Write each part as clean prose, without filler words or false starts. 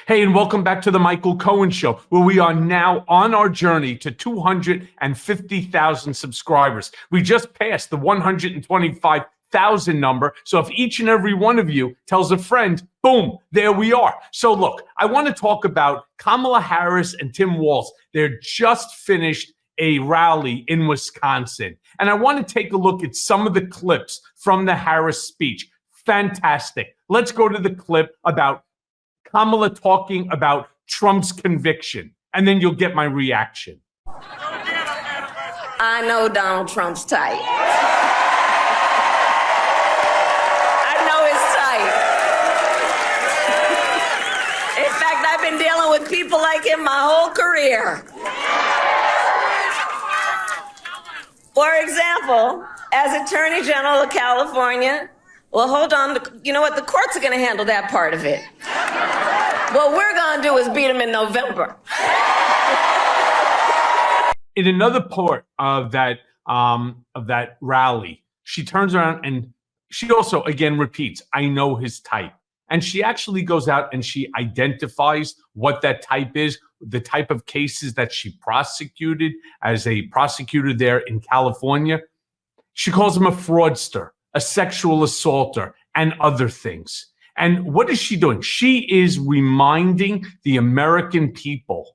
Hey, and welcome back to the Michael Cohen Show, where we are now on our journey to 250,000 subscribers. We just passed the 125,000 number. So if each and every one of you tells a friend, boom, there we are. So look, I want to talk about Kamala Harris and Tim Walz. They're just finished a rally in Wisconsin. And I want to take a look at some of the clips from the Harris speech. Fantastic. Let's go to the clip about Kamala talking about Trump's conviction, and then you'll get my reaction. I know Donald Trump's type. I know his type. In fact, I've been dealing with people like him my whole career. For example, as Attorney General of California, well, hold on. You know what? The courts are going to handle that part of it. What we're going to do is beat them in November. In another part of that rally, she turns around and she also again repeats, "I know his type." And she actually goes out and she identifies what that type is, the type of cases that she prosecuted as a prosecutor there in California. She calls him a fraudster, a sexual assaulter, and other things. And what is she doing? She is reminding the American people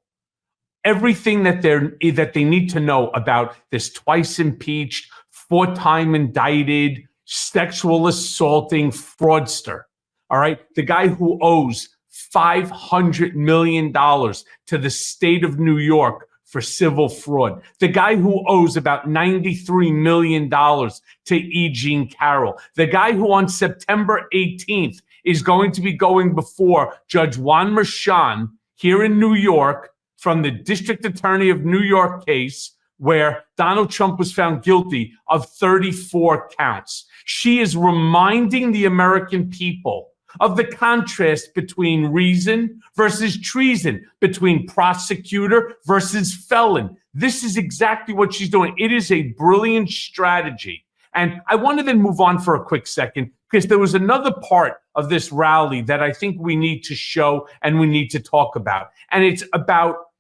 everything that they need to know about this twice impeached, 4-time indicted, sexual assaulting fraudster. All right, the guy who owes $500 million to the state of New York for civil fraud. The guy who owes about $93 million to E. Jean Carroll. The guy who on September 18th is going to be going before Judge Juan Merchan here in New York from the District Attorney of New York case where Donald Trump was found guilty of 34 counts. She is reminding the American people of the contrast between reason versus treason, between prosecutor versus felon. This is exactly what she's doing. It is a brilliant strategy. And I want to then move on for a quick second, because there was another part of this rally that I think we need to show and we need to talk about. And it's about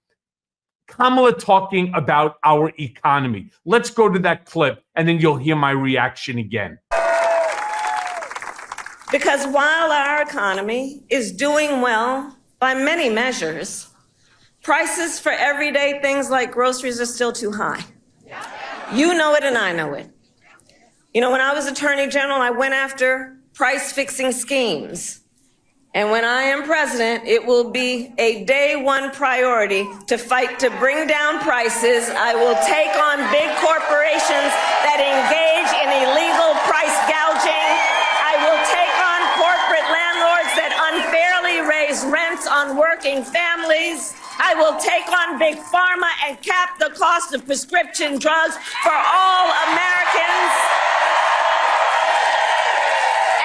Kamala talking about our economy. Let's go to that clip and then you'll hear my reaction again. Because while our economy is doing well by many measures, prices for everyday things like groceries are still too high. You know it and I know it. You know, when I was Attorney General, I went after price-fixing schemes. And when I am president, it will be a day one priority to fight to bring down prices. I will take on big corporations that engage in illegal price gouging. I will take on corporate landlords that unfairly raise rents on working families. I will take on big pharma and cap the cost of prescription drugs for all Americans.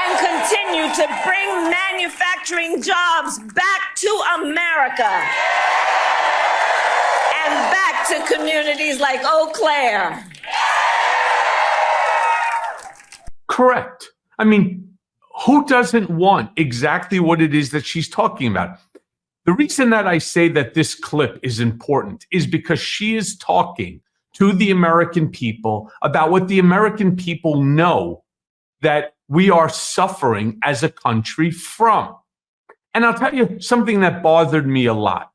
And continue to bring manufacturing jobs back to America and back to communities like Eau Claire. Correct. I mean, who doesn't want exactly what it is that she's talking about? The reason that I say that this clip is important is because she is talking to the American people about what the American people know that we are suffering as a country from. And I'll tell you something that bothered me a lot.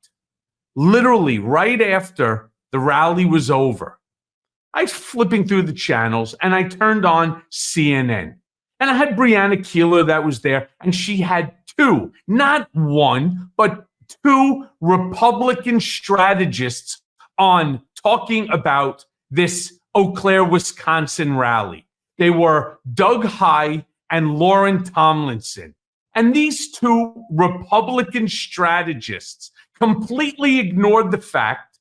Literally, right after the rally was over, I was flipping through the channels and I turned on CNN. And I had Brianna Keeler that was there, and she had two, not one, but two Republican strategists on talking about this Eau Claire, Wisconsin rally. They were Doug Heye and Lauren Tomlinson. And these two Republican strategists completely ignored the fact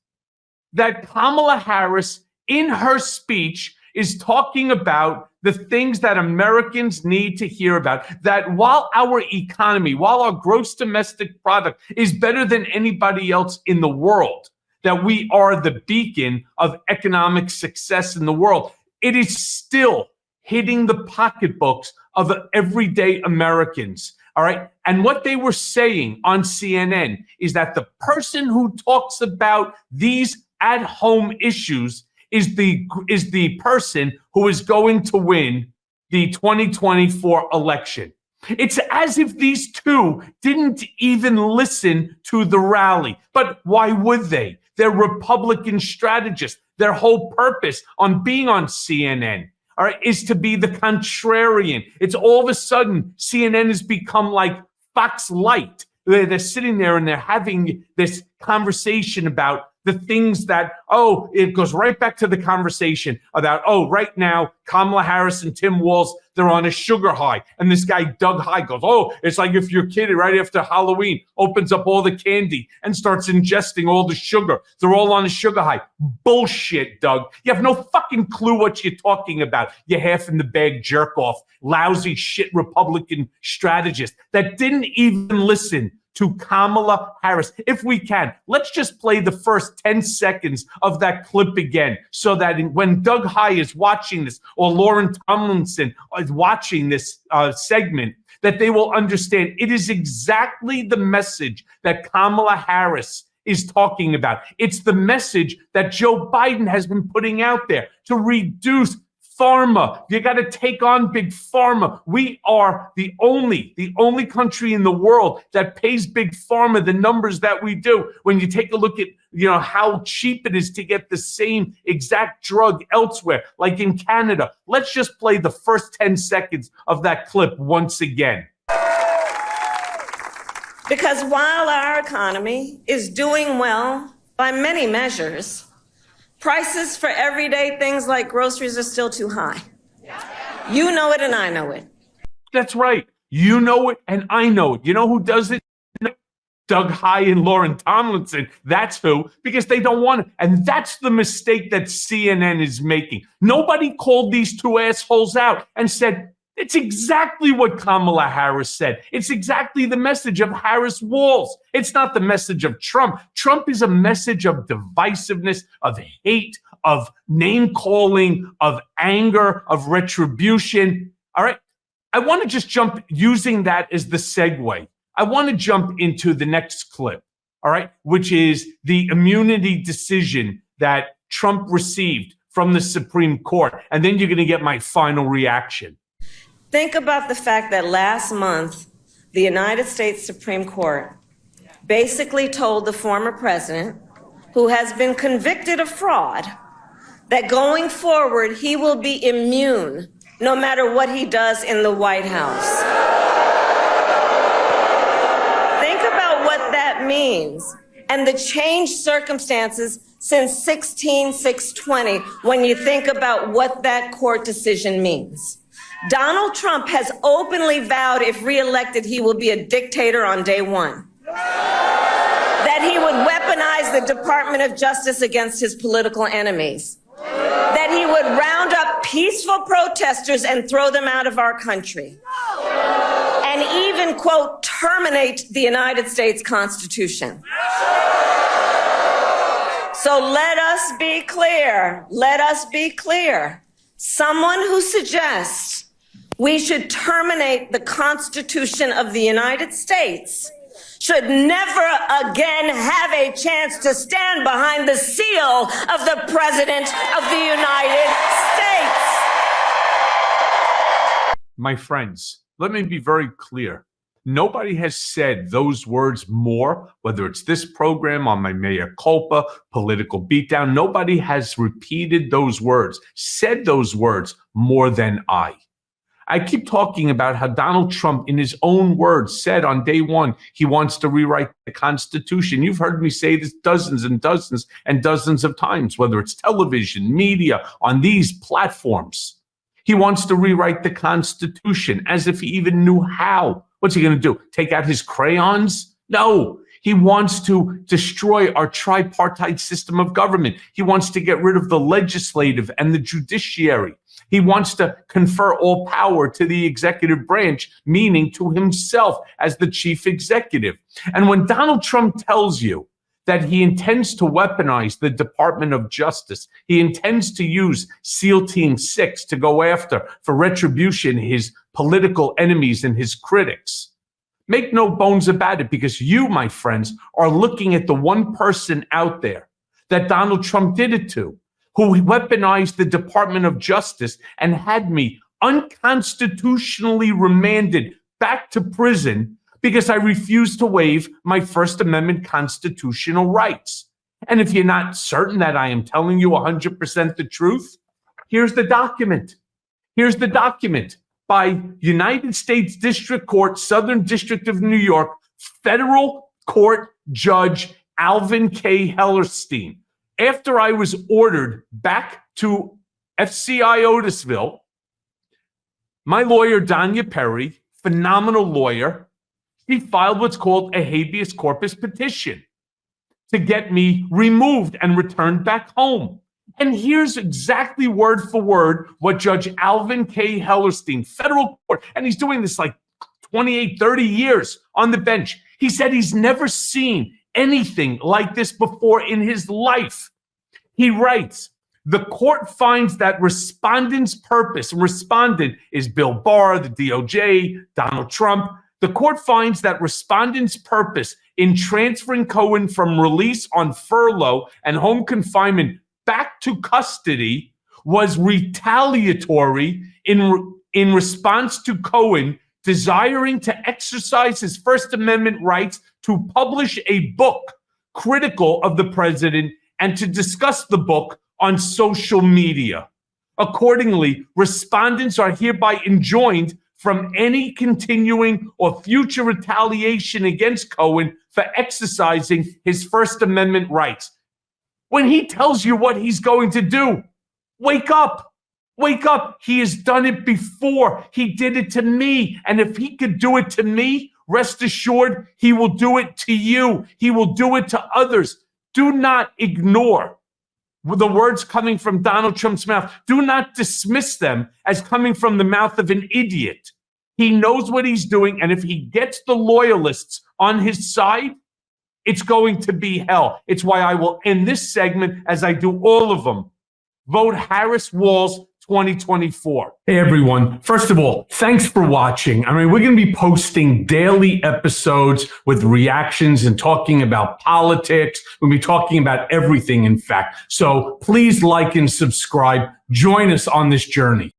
that Kamala Harris, in her speech, is talking about the things that Americans need to hear about, that while our economy, while our gross domestic product is better than anybody else in the world, that we are the beacon of economic success in the world, it is still hitting the pocketbooks of everyday Americans. All right. And what they were saying on CNN is that the person who talks about these at-home issues is the person who is going to win the 2024 election. It's as if these two didn't even listen to the rally. But why would they? They're Republican strategists. Their whole purpose on being on CNN, all right, is to be the contrarian. It's all of a sudden CNN has become like Fox Light. They're sitting there and they're having this conversation about the things that, it goes right back to the conversation about, right now, Kamala Harris and Tim Walz, they're on a sugar high. And this guy, Doug High, goes, it's like if your kid right after Halloween opens up all the candy and starts ingesting all the sugar. They're all on a sugar high. Bullshit, Doug. You have no fucking clue what you're talking about. You half in the bag jerk off, lousy shit Republican strategist that didn't even listen to Kamala Harris. If we can, let's just play the first 10 seconds of that clip again so that when Doug High is watching this or Lauren Tomlinson is watching this segment, that they will understand it is exactly the message that Kamala Harris is talking about. It's the message that Joe Biden has been putting out there to reduce pharma. You got to take on big pharma. We are the only country in the world that pays big pharma the numbers that we do. When you take a look at, how cheap it is to get the same exact drug elsewhere, like in Canada. Let's just play the first 10 seconds of that clip once again. Because while our economy is doing well by many measures, prices for everyday things like groceries are still too high. You know it and I know it. That's right. You know it and I know it. You know who does it? Doug High and Lauren Tomlinson. That's who, because they don't want it. And that's the mistake that CNN is making. Nobody called these two assholes out and said, it's exactly what Kamala Harris said. It's exactly the message of Harris Walz. It's not the message of Trump. Trump is a message of divisiveness, of hate, of name calling, of anger, of retribution. All right. I want to just jump using that as the segue. I want to jump into the next clip. All right. Which is the immunity decision that Trump received from the Supreme Court. And then you're going to get my final reaction. Think about the fact that last month, the United States Supreme Court basically told the former president, who has been convicted of fraud, that going forward, he will be immune no matter what he does in the White House. Think about what that means and the changed circumstances since 16/6/20 when you think about what that court decision means. Donald Trump has openly vowed if reelected, he will be a dictator on day one. That he would weaponize the Department of Justice against his political enemies. That he would round up peaceful protesters and throw them out of our country. And even, quote, terminate the United States Constitution. So let us be clear. Let us be clear. Someone who suggests we should terminate the Constitution of the United States should never again have a chance to stand behind the seal of the President of the United States. My friends, let me be very clear. Nobody has said those words more, whether it's this program on my mea culpa, political beatdown. Nobody has repeated those words, said those words more than I. I keep talking about how Donald Trump, in his own words, said on day one, he wants to rewrite the Constitution. You've heard me say this dozens and dozens and dozens of times, whether it's television, media, on these platforms. He wants to rewrite the Constitution as if he even knew how. What's he going to do? Take out his crayons? No. He wants to destroy our tripartite system of government. He wants to get rid of the legislative and the judiciary. He wants to confer all power to the executive branch, meaning to himself as the chief executive. And when Donald Trump tells you that he intends to weaponize the Department of Justice, he intends to use SEAL Team 6 to go after, for retribution, his political enemies and his critics, Make no bones about it, because you, my friends, are looking at the one person out there that Donald Trump did it to, who weaponized the Department of Justice and had me unconstitutionally remanded back to prison because I refused to waive my First Amendment constitutional rights. And if you're not certain that I am telling you 100% the truth, here's the document. Here's the document by United States District Court, Southern District of New York, Federal Court Judge Alvin K. Hellerstein. After I was ordered back to FCI Otisville, my lawyer, Danya Perry, phenomenal lawyer, he filed what's called a habeas corpus petition to get me removed and returned back home. And here's exactly word for word what Judge Alvin K. Hellerstein, federal court, and he's doing this like 28, 30 years on the bench. He said he's never seen anything like this before in his life. He writes, the court finds that respondent's purpose, and respondent is Bill Barr, the DOJ, Donald Trump. The court finds that respondent's purpose in transferring Cohen from release on furlough and home confinement back to custody was retaliatory in response to Cohen desiring to exercise his First Amendment rights to publish a book critical of the president and to discuss the book on social media. Accordingly, respondents are hereby enjoined from any continuing or future retaliation against Cohen for exercising his First Amendment rights. When he tells you what he's going to do, wake up. Wake up. He has done it before. He did it to me. And if he could do it to me, rest assured, he will do it to you. He will do it to others. Do not ignore the words coming from Donald Trump's mouth. Do not dismiss them as coming from the mouth of an idiot. He knows what he's doing, and if he gets the loyalists on his side, it's going to be hell. It's why I will end this segment, as I do all of them. Vote Harris-Walz 2024. Hey, everyone. First of all, thanks for watching. I mean, we're going to be posting daily episodes with reactions and talking about politics. We'll be talking about everything, in fact. So please like and subscribe. Join us on this journey.